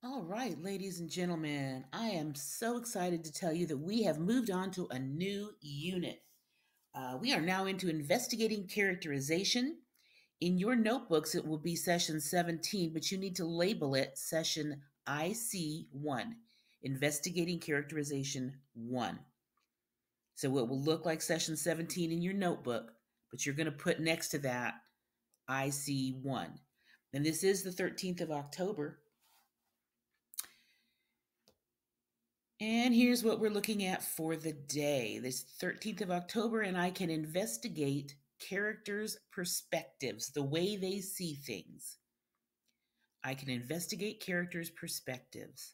All right, ladies and gentlemen, I am so excited to tell you that we have moved on to a new unit. We are now into investigating characterization. In your notebooks, it will be session 17, but you need to label it session IC1, investigating characterization 1. So it will look like session 17 in your notebook, but you're going to put next to that IC1. And this is the 13th of October. And here's what we're looking at for the day. This 13th of October, and I can investigate characters' perspectives, the way they see things. I can investigate characters' perspectives.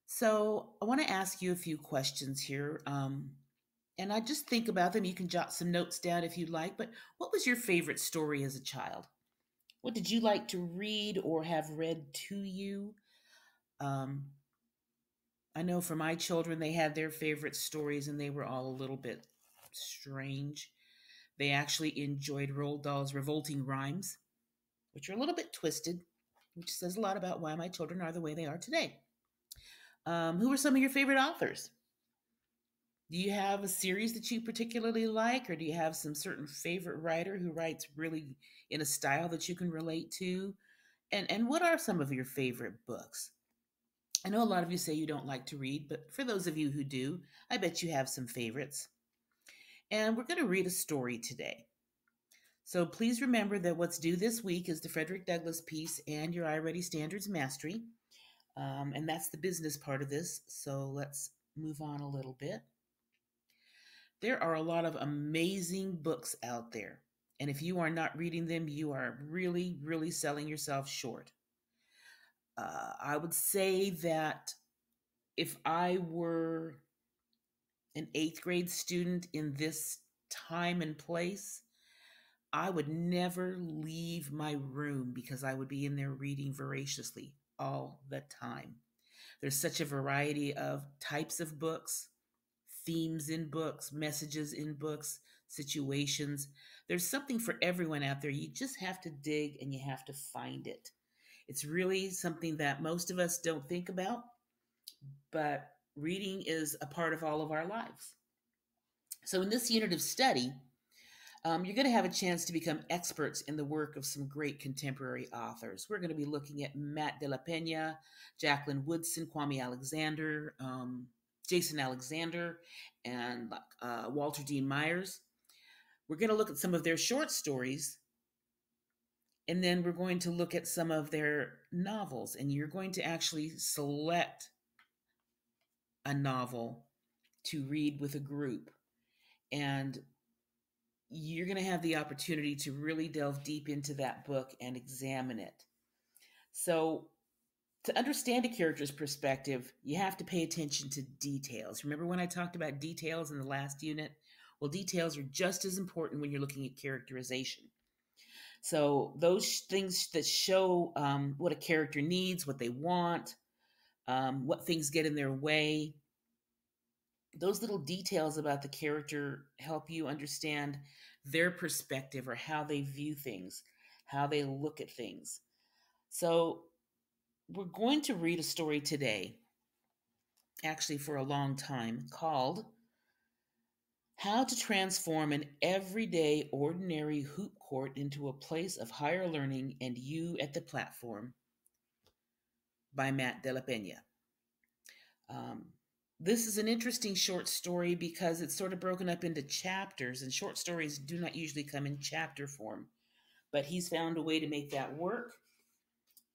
So I want to ask you a few questions here. And I just think about them. You can jot some notes down if you'd like. But what was your favorite story as a child? What did you like to read or have read to you? Um, I know for my children, they had their favorite stories and they were all a little bit strange. They actually enjoyed Roald Dahl's revolting rhymes, which are a little bit twisted, which says a lot about why my children are the way they are today. Who are some of your favorite authors? Do you have a series that you particularly like, or do you have some certain favorite writer who writes really in a style that you can relate to? And what are some of your favorite books? I know a lot of you say you don't like to read, but for those of you who do, I bet you have some favorites. And we're going to read a story today. So please remember that what's due this week is the Frederick Douglass piece and your iReady Standards Mastery. And that's the business part of this. So let's move on a little bit. There are a lot of amazing books out there. And if you are not reading them, you are really, really selling yourself short. I would say that if I were an eighth grade student in this time and place, I would never leave my room because I would be in there reading voraciously all the time. There's such a variety of types of books, themes in books, messages in books, situations. There's something for everyone out there. You just have to dig and you have to find it. It's really something that most of us don't think about, but reading is a part of all of our lives. So, in this unit of study, you're going to have a chance to become experts in the work of some great contemporary authors. We're going to be looking at Matt de la Pena, Jacqueline Woodson, Kwame Alexander, Jason Alexander, and Walter Dean Myers. We're going to look at some of their short stories, and then we're going to look at some of their novels, and you're going to actually select a novel to read with a group. And you're going to have the opportunity to really delve deep into that book and examine it. So, to understand a character's perspective, you have to pay attention to details. Remember when I talked about details in the last unit? Well, details are just as important when you're looking at characterization. So, those things that show what a character needs, what they want, what things get in their way, those little details about the character help you understand their perspective or how they view things, how they look at things. So, we're going to read a story today, actually for a long time, called How to Transform an Everyday Ordinary Hoop Court into a Place of Higher Learning and You at the Platform by Matt de la Pena. Um, this is an interesting short story because it's sort of broken up into chapters, and short stories do not usually come in chapter form. But he's found a way to make that work.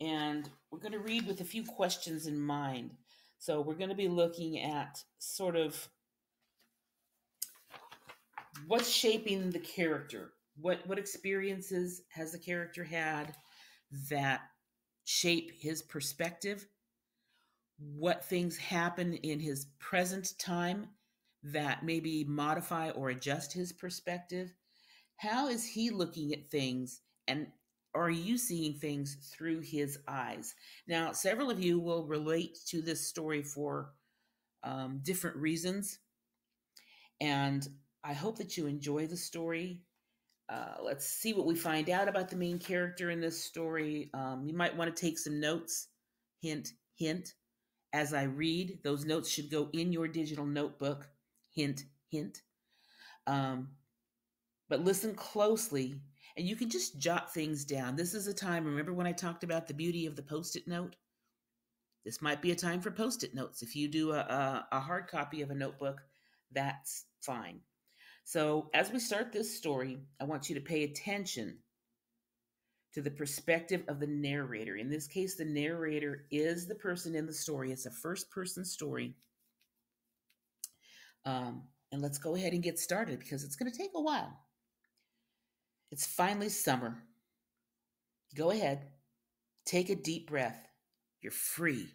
And we're going to read with a few questions in mind. So we're going to be looking at sort of what's shaping the character. What experiences has the character had that shape his perspective? What things happen in his present time that maybe modify or adjust his perspective? How is he looking at things, and are you seeing things through his eyes? Now, several of you will relate to this story for different reasons, and I hope that you enjoy the story. Let's see what we find out about the main character in this story. You might want to take some notes Hint, hint. As I read, those notes should go in your digital notebook. Hint, hint. Um, but listen closely, and you can just jot things down. This is a time, remember when I talked about the beauty of the post it note? This might be a time for post it notes. If you do a hard copy of a notebook, that's fine. So, as we start this story, I want you to pay attention to the perspective of the narrator. In this case, the narrator is the person in the story. It's a first person story. And let's go ahead and get started because it's going to take a while. It's finally summer. Go ahead, take a deep breath. You're free.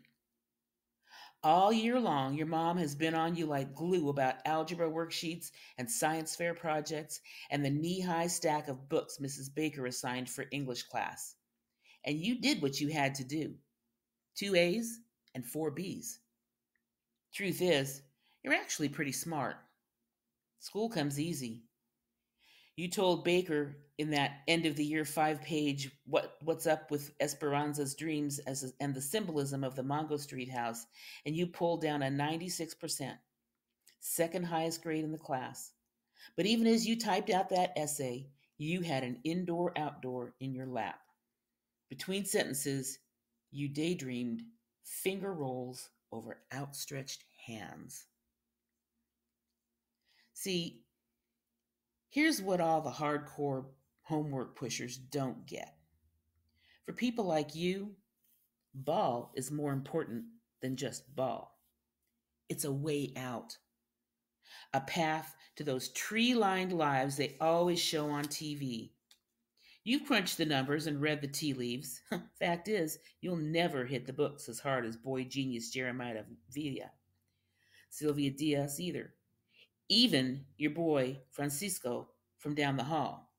All year long, your mom has been on you like glue about algebra worksheets and science fair projects and the knee high stack of books Mrs. Baker assigned for English class. And you did what you had to do, 2 A's and 4 B's. Truth is, you're actually pretty smart. School comes easy. You told Baker in that end of the year 5 page what's up with Esperanza's dreams and the symbolism of the Mongo Street house, and you pulled down a 96%, second highest grade in the class. But even as you typed out that essay, you had an indoor outdoor in your lap. Between sentences, you daydreamed finger rolls over outstretched hands. See, here's what all the hardcore homework pushers don't get. For people like you, ball is more important than just ball. It's a way out, a path to those tree lined lives they always show on TV. You've crunched the numbers and read the tea leaves. Fact is, you'll never hit the books as hard as boy genius Jeremiah Villa, Sylvia Diaz either. Even your boy Francisco from down the hall.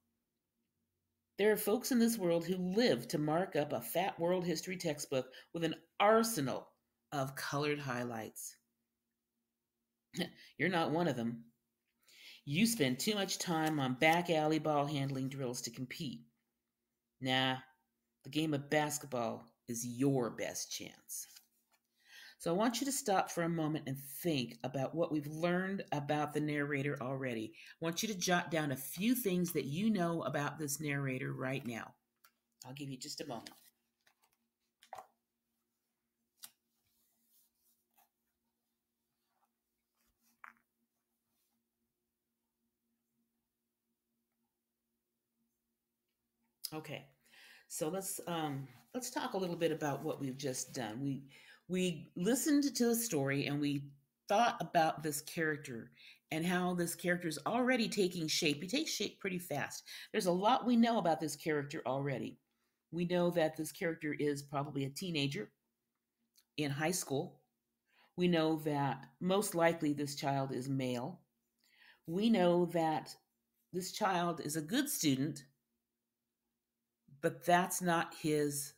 There are folks in this world who live to mark up a fat world history textbook with an arsenal of colored highlights. You're not one of them. You spend too much time on back alley ball handling drills to compete. Nah, the game of basketball is your best chance. So I want you to stop for a moment and think about what we've learned about the narrator already. I want you to jot down a few things that you know about this narrator right now. I'll give you just a moment. Okay, so let's talk a little bit about what we've just done. We listened to the story and we thought about this character and how this character is already taking shape. He takes shape pretty fast. There's a lot we know about this character already. We know that this character is probably a teenager in high school. We know that most likely this child is male. We know that this child is a good student, but that's not his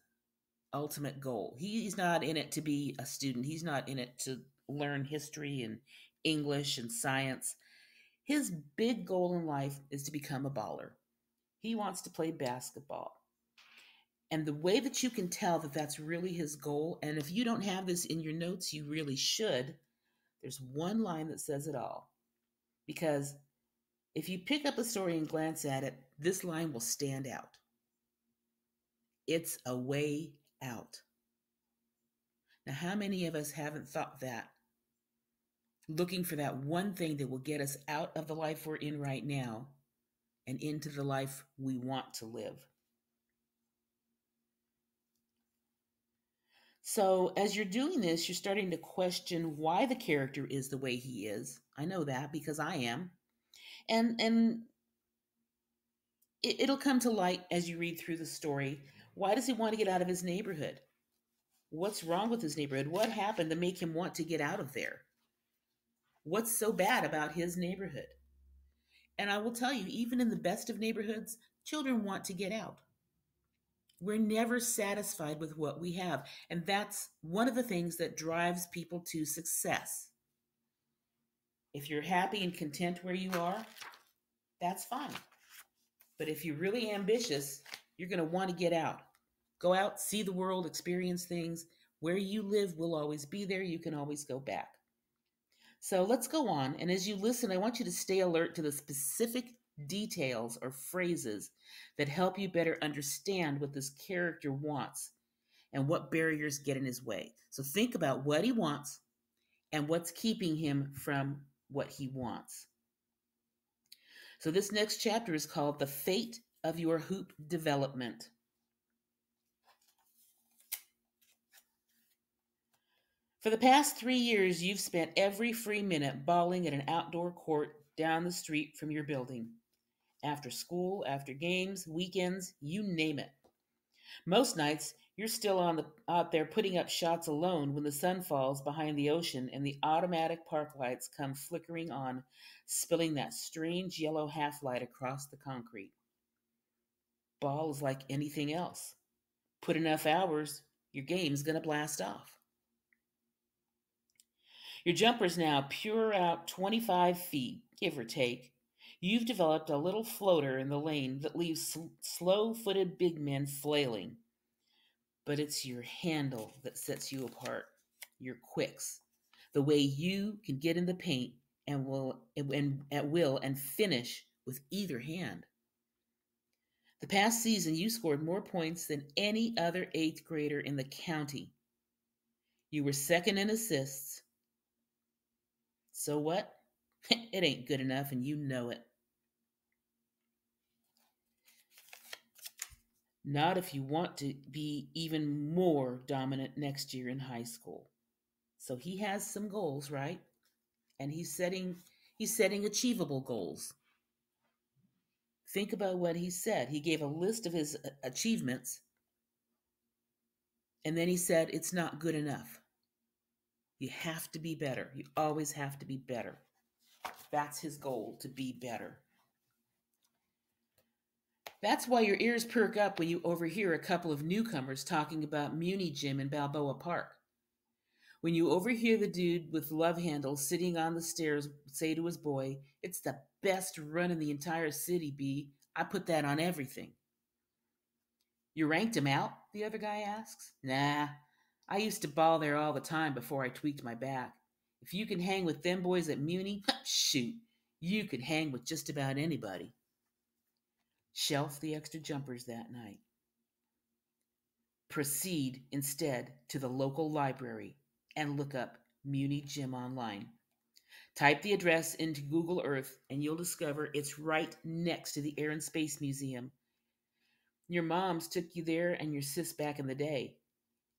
ultimate goal. He's not in it to be a student. He's not in it to learn history and English and science. His big goal in life is to become a baller. He wants to play basketball. And the way that you can tell that that's really his goal, and if you don't have this in your notes, you really should, there's one line that says it all. Because if you pick up a story and glance at it, this line will stand out. It's a way out. Now, how many of us haven't thought that? Looking for that one thing that will get us out of the life we're in right now and into the life we want to live. So, as you're doing this, you're starting to question why the character is the way he is. I know that because I am. And it'll come to light as you read through the story. Why does he want to get out of his neighborhood? What's wrong with his neighborhood? What happened to make him want to get out of there? What's so bad about his neighborhood? And I will tell you, even in the best of neighborhoods, children want to get out. We're never satisfied with what we have. And that's one of the things that drives people to success. If you're happy and content where you are, that's fine. But if you're really ambitious, you're going to want to get out. Go out, see the world, experience things. Where you live will always be there. You can always go back. So let's go on. And as you listen, I want you to stay alert to the specific details or phrases that help you better understand what this character wants and what barriers get in his way. So think about what he wants and what's keeping him from what he wants. So this next chapter is called The Fate of Your Hoop Development. For the past 3 years, you've spent every free minute balling at an outdoor court down the street from your building. After school, after games, weekends, you name it. Most nights, you're still out there putting up shots alone when the sun falls behind the ocean and the automatic park lights come flickering on, spilling that strange yellow half light across the concrete. Ball is like anything else. Put enough hours, your game's going to blast off. Your jumper's now pure out 25 feet, give or take. You've developed a little floater in the lane that leaves slow footed big men flailing. But it's your handle that sets you apart, your quicks, the way you can get in the paint and at will and finish with either hand. The past season, you scored more points than any other eighth grader in the county. You were second in assists. So what? It ain't good enough, and you know it. Not if you want to be even more dominant next year in high school. So he has some goals, right? And he's setting achievable goals. Think about what he said. He gave a list of his achievements, and then he said it's not good enough. You have to be better. You always have to be better. That's his goal, to be better. That's why your ears perk up when you overhear a couple of newcomers talking about Muni Gym in Balboa Park. When you overhear the dude with love handles sitting on the stairs say to his boy, "It's the best run in the entire city, B. I put that on everything." "You ranked him out?" the other guy asks. "Nah, I used to ball there all the time before I tweaked my back. If you can hang with them boys at Muni, shoot, you could hang with just about anybody." Shelf the extra jumpers that night. Proceed instead to the local library and look up Muni Gym online. Type the address into Google Earth and you'll discover it's right next to the Air and Space Museum. Your moms took you there and your sis back in the day.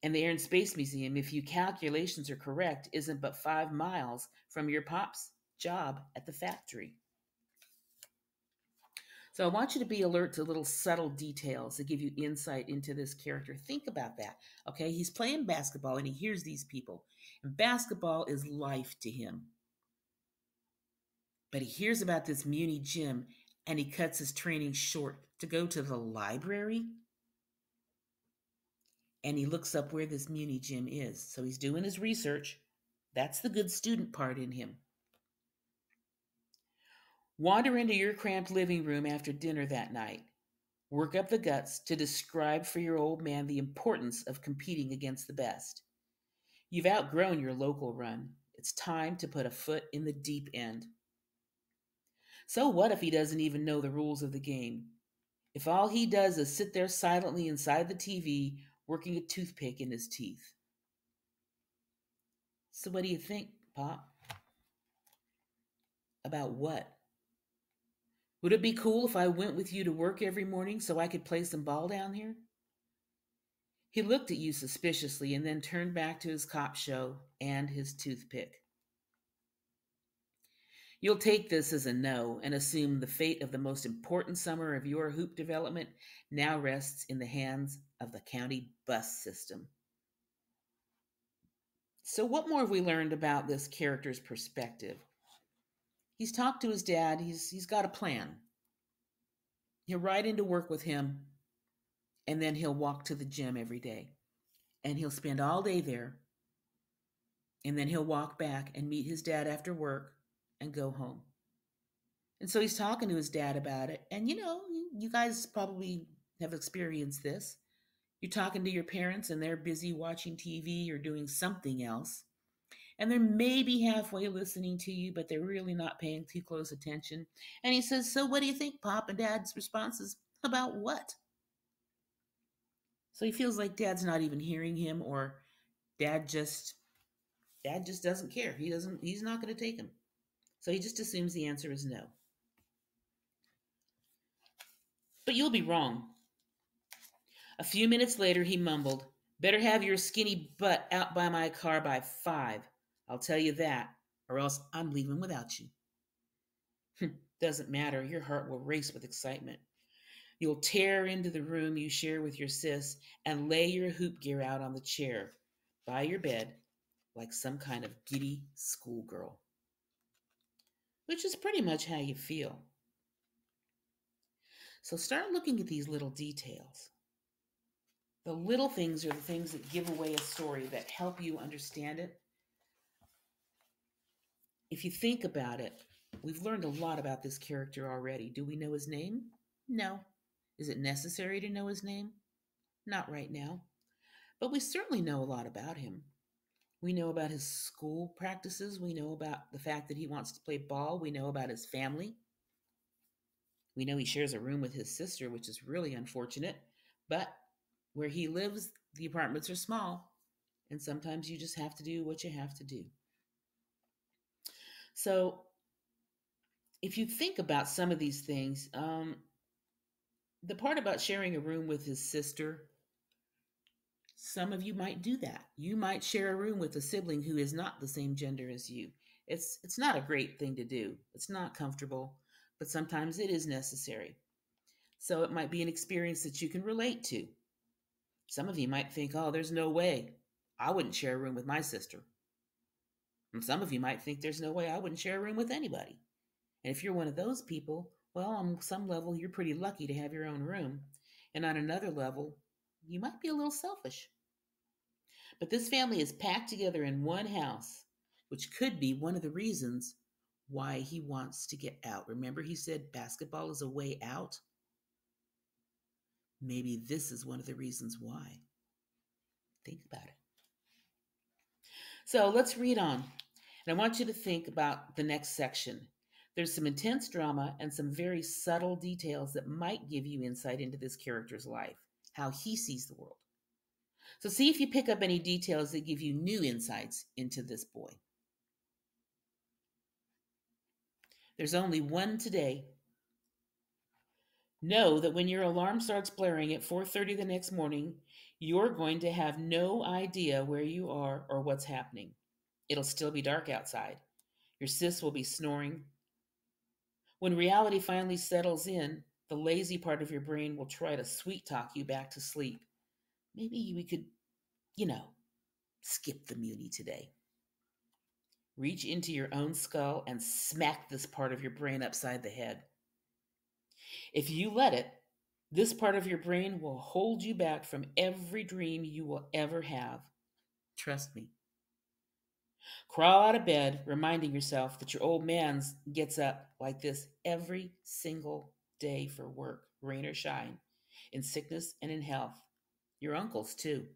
And the Air and Space Museum, if your calculations are correct, isn't but 5 miles from your pop's job at the factory. So I want you to be alert to little subtle details that give you insight into this character. Think about that. Okay, he's playing basketball and he hears these people. And basketball is life to him. But he hears about this Muni Gym and he cuts his training short to go to the library. And he looks up where this Muni Gym is. So he's doing his research. That's the good student part in him. Wander into your cramped living room after dinner that night. Work up the guts to describe for your old man the importance of competing against the best. You've outgrown your local run. It's time to put a foot in the deep end. So what if he doesn't even know the rules of the game? If all he does is sit there silently inside the TV, working a toothpick in his teeth. So what do you think, Pop? About what? Would it be cool if I went with you to work every morning so I could play some ball down here? He looked at you suspiciously and then turned back to his cop show and his toothpick. You'll take this as a no and assume the fate of the most important summer of your hoop development now rests in the hands of the county bus system. So what more have we learned about this character's perspective? He's talked to his dad. He's got a plan. He'll ride into work with him, and then he'll walk to the gym every day. And he'll spend all day there. And then he'll walk back and meet his dad after work and go home. And so he's talking to his dad about it. And you guys probably have experienced this. You're talking to your parents and they're busy watching TV or doing something else. And they're maybe halfway listening to you, but they're really not paying too close attention. And he says, "So what do you think, Pop?" And Dad's response is, "About what?" So he feels like Dad's not even hearing him, or Dad just Dad just doesn't care. He's not going to take him. So he just assumes the answer is no. But you'll be wrong. A few minutes later, he mumbled, "Better have your skinny butt out by my car by 5. I'll tell you that, or else I'm leaving without you." Doesn't matter. Your heart will race with excitement. You'll tear into the room you share with your sis and lay your hoop gear out on the chair by your bed like some kind of giddy schoolgirl, which is pretty much how you feel. So start looking at these little details. The little things are the things that give away a story, that help you understand it. If you think about it, we've learned a lot about this character already. Do we know his name? No. Is it necessary to know his name? Not right now. But we certainly know a lot about him. We know about his school practices. We know about the fact that he wants to play ball. We know about his family. We know he shares a room with his sister, which is really unfortunate. But where he lives, the apartments are small. And sometimes you just have to do what you have to do. So if you think about some of these things, the part about sharing a room with his sister, some of you might do that. You might share a room with a sibling who is not the same gender as you. It's not a great thing to do. It's not comfortable, but sometimes it is necessary. So it might be an experience that you can relate to. Some of you might think, "Oh, there's no way. I wouldn't share a room with my sister." And some of you might think, "There's no way I wouldn't share a room with anybody." And if you're one of those people, well, on some level, you're pretty lucky to have your own room. And on another level, you might be a little selfish. But this family is packed together in one house, which could be one of the reasons why he wants to get out. Remember, he said basketball is a way out? Maybe this is one of the reasons why. Think about it. So let's read on. And I want you to think about the next section. There's some intense drama and some very subtle details that might give you insight into this character's life, how he sees the world. So see if you pick up any details that give you new insights into this boy. There's only one today. Know that when your alarm starts blaring at 4:30 the next morning, you're going to have no idea where you are or what's happening. It'll still be dark outside. Your sis will be snoring. When reality finally settles in, the lazy part of your brain will try to sweet talk you back to sleep. Maybe we could, you know, skip the Muni today. Reach into your own skull and smack this part of your brain upside the head. If you let it, this part of your brain will hold you back from every dream you will ever have. Trust me. Crawl out of bed, reminding yourself that your old man gets up like this every single day for work, rain or shine, in sickness and in health. Your uncles, too.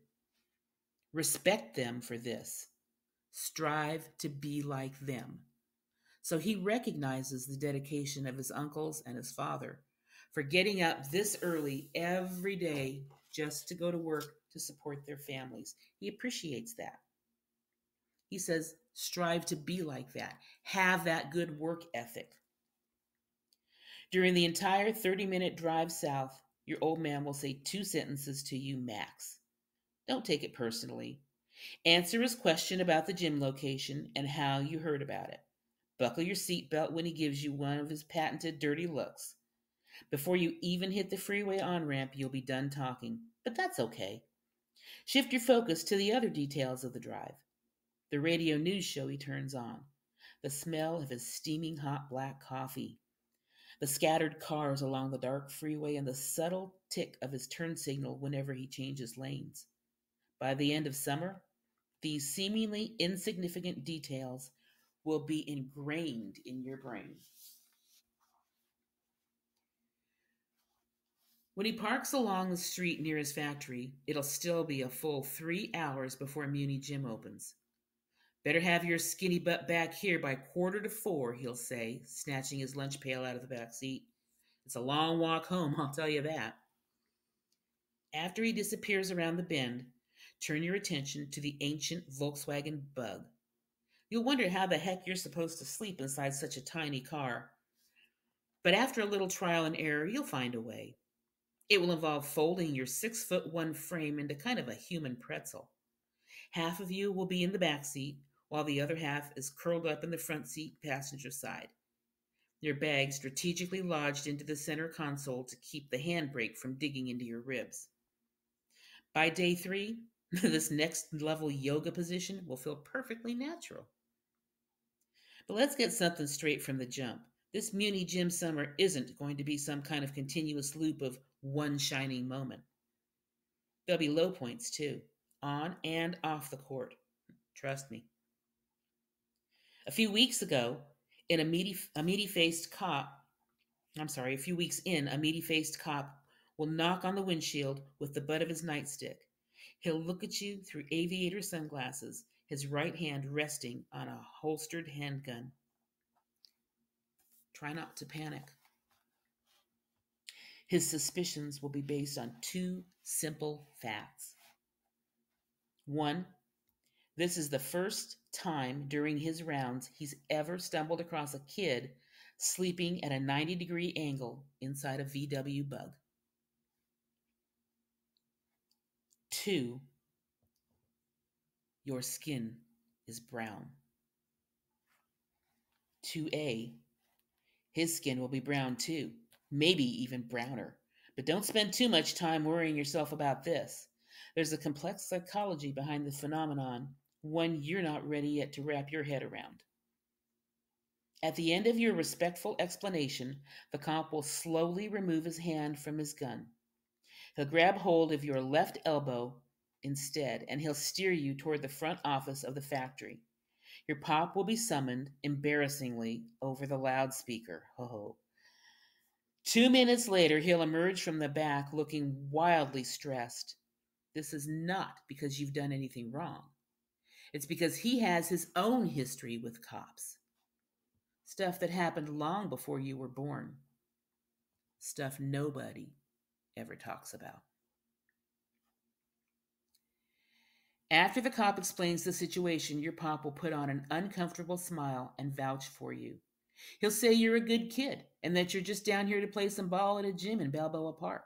Respect them for this. Strive to be like them. So he recognizes the dedication of his uncles and his father for getting up this early every day just to go to work to support their families. He appreciates that. He says, strive to be like that. Have that good work ethic. During the entire 30-minute drive south, your old man will say 2 sentences to you max. Don't take it personally. Answer his question about the gym location and how you heard about it. Buckle your seatbelt when he gives you one of his patented dirty looks. Before you even hit the freeway on-ramp, you'll be done talking, but that's okay. Shift your focus to the other details of the drive. The radio news show he turns on, the smell of his steaming hot black coffee, the scattered cars along the dark freeway, and the subtle tick of his turn signal whenever he changes lanes. By the end of summer, these seemingly insignificant details will be ingrained in your brain. When he parks along the street near his factory, it'll still be a full 3 hours before Muni Gym opens. Better have your skinny butt back here by 3:45, he'll say, snatching his lunch pail out of the back seat. It's a long walk home, I'll tell you that. After he disappears around the bend, turn your attention to the ancient Volkswagen Bug. You'll wonder how the heck you're supposed to sleep inside such a tiny car. But after a little trial and error, you'll find a way. It will involve folding your 6'1" frame into kind of a human pretzel. Half of you will be in the back seat, while the other half is curled up in the front seat passenger side. Your bag strategically lodged into the center console to keep the handbrake from digging into your ribs. By day 3, this next level yoga position will feel perfectly natural. But let's get something straight from the jump. This Muni Gym summer isn't going to be some kind of continuous loop of one shining moment. There'll be low points too, on and off the court. Trust me. A few weeks ago, in a meaty-faced cop, a few weeks in, a meaty-faced cop will knock on the windshield with the butt of his nightstick. He'll look at you through aviator sunglasses, his right hand resting on a holstered handgun. Try not to panic. His suspicions will be based on two simple facts. One, this is the first time during his rounds he's ever stumbled across a kid sleeping at a 90-degree angle inside a VW Bug. Two, your skin is brown. 2A, his skin will be brown too, maybe even browner. But don't spend too much time worrying yourself about this. There's a complex psychology behind the phenomenon, one you're not ready yet to wrap your head around. At the end of your respectful explanation, the cop will slowly remove his hand from his gun. He'll grab hold of your left elbow instead, and he'll steer you toward the front office of the factory. Your pop will be summoned, embarrassingly, over the loudspeaker. Ho. 2 minutes later, he'll emerge from the back looking wildly stressed. This is not because you've done anything wrong. It's because he has his own history with cops. Stuff that happened long before you were born. Stuff nobody ever talks about. After the cop explains the situation, your pop will put on an uncomfortable smile and vouch for you. He'll say you're a good kid and that you're just down here to play some ball at a gym in Balboa Park.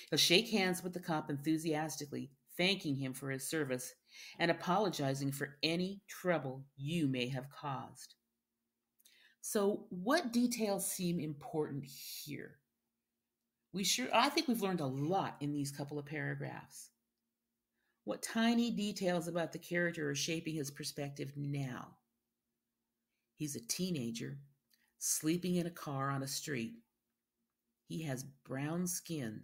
He'll shake hands with the cop enthusiastically, thanking him for his service and apologizing for any trouble you may have caused. So, what details seem important here? I think we've learned a lot in these couple of paragraphs. What tiny details about the character are shaping his perspective now? He's a teenager, sleeping in a car on a street. He has brown skin.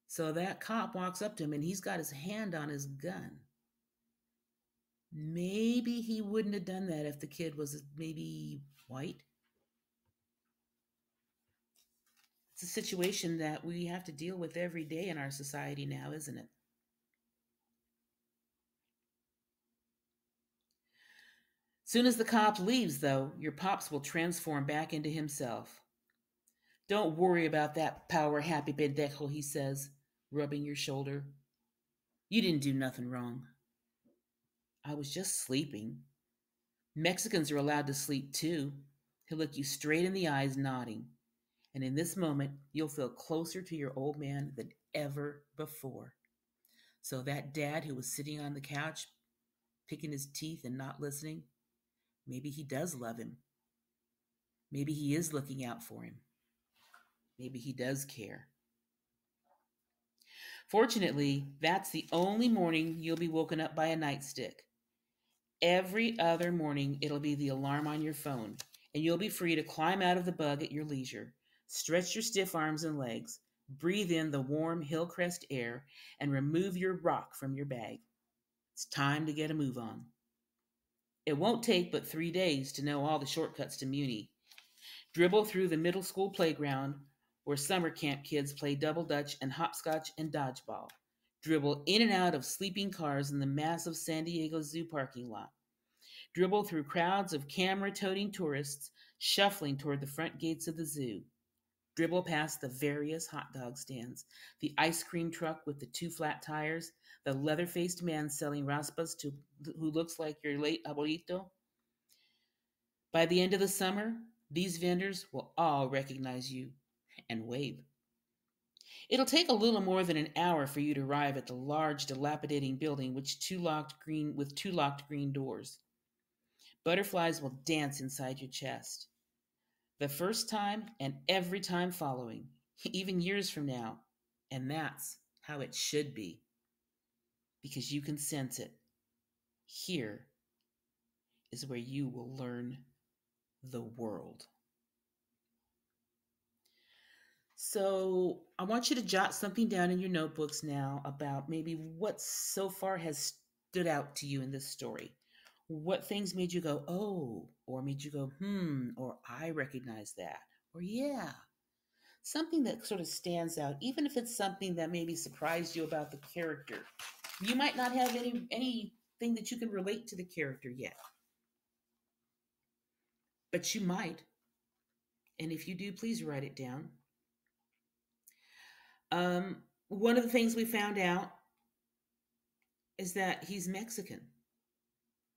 So that cop walks up to him and he's got his hand on his gun. Maybe he wouldn't have done that if the kid was maybe white. It's a situation that we have to deal with every day in our society now, isn't it? Soon as the cop leaves, though, your pops will transform back into himself. Don't worry about that power happy pendejo, he says, rubbing your shoulder. You didn't do nothing wrong. I was just sleeping. Mexicans are allowed to sleep too. He'll look you straight in the eyes, nodding. And in this moment, you'll feel closer to your old man than ever before. So that dad who was sitting on the couch, picking his teeth and not listening, maybe he does love him. Maybe he is looking out for him. Maybe he does care. Fortunately, that's the only morning you'll be woken up by a nightstick. Every other morning, it'll be the alarm on your phone, and you'll be free to climb out of the bug at your leisure, stretch your stiff arms and legs, breathe in the warm Hillcrest air, and remove your rock from your bag. It's time to get a move on. It won't take but 3 days to know all the shortcuts to Muni. Dribble through the middle school playground where summer camp kids play double dutch and hopscotch and dodgeball, dribble in and out of sleeping cars in the massive San Diego Zoo parking lot, dribble through crowds of camera toting tourists shuffling toward the front gates of the zoo, dribble past the various hot dog stands, the ice cream truck with the two flat tires, the leather faced man selling raspas who looks like your late abuelito. By the end of the summer, these vendors will all recognize you and wave. It'll take a little more than an hour for you to arrive at the large, dilapidating building with two locked green doors. Butterflies will dance inside your chest. The first time and every time following, even years from now. And that's how it should be, because you can sense it. Here is where you will learn the world. So I want you to jot something down in your notebooks now about maybe what so far has stood out to you in this story. What things made you go, oh, or made you go, or I recognize that, or yeah. Something that sort of stands out, even if it's something that maybe surprised you about the character. You might not have anything that you can relate to the character yet, but you might. And if you do, please write it down. One of the things we found out is that he's Mexican.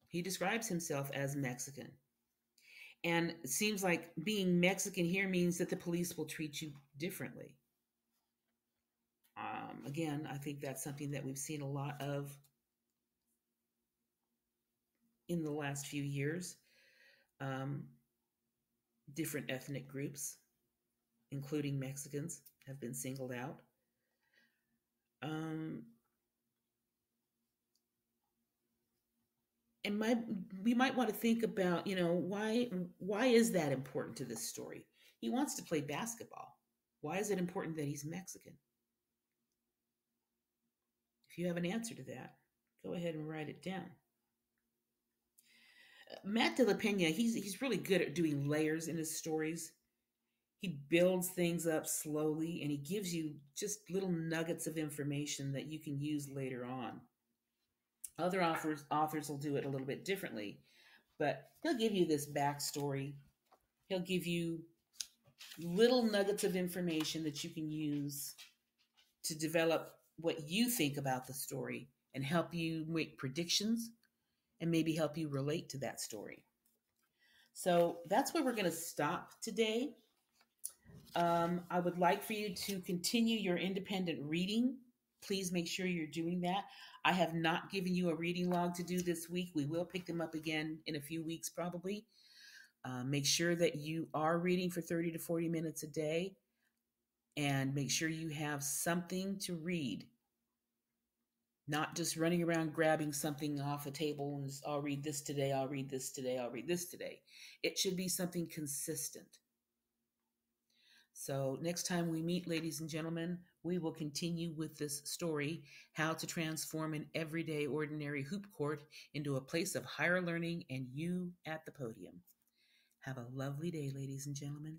He describes himself as Mexican. And it seems like being Mexican here means that the police will treat you differently. Again, I think that's something that we've seen a lot of in the last few years. Um, Different ethnic groups, including Mexicans, have been singled out. Um, and we might want to think about, why is that important to this story? He wants to play basketball. Why is it important that he's Mexican? If you have an answer to that, go ahead and write it down. Matt de la Pena, he's really good at doing layers in his stories. He builds things up slowly and he gives you just little nuggets of information that you can use later on. Other authors will do it a little bit differently, but he'll give you this backstory. He'll give you little nuggets of information that you can use to develop what you think about the story and help you make predictions and maybe help you relate to that story. So that's where we're going to stop today. I would like for you to continue your independent reading. Please make sure you're doing that. I have not given you a reading log to do this week. We will pick them up again in a few weeks, probably. Make sure that you are reading for 30 to 40 minutes a day, and make sure you have something to read. Not just running around grabbing something off a table and I'll read this today, I'll read this today, I'll read this today. It should be something consistent. So next time we meet, ladies and gentlemen, we will continue with this story, how to transform an everyday ordinary hoop court into a place of higher learning and you at the podium. Have a lovely day, ladies and gentlemen.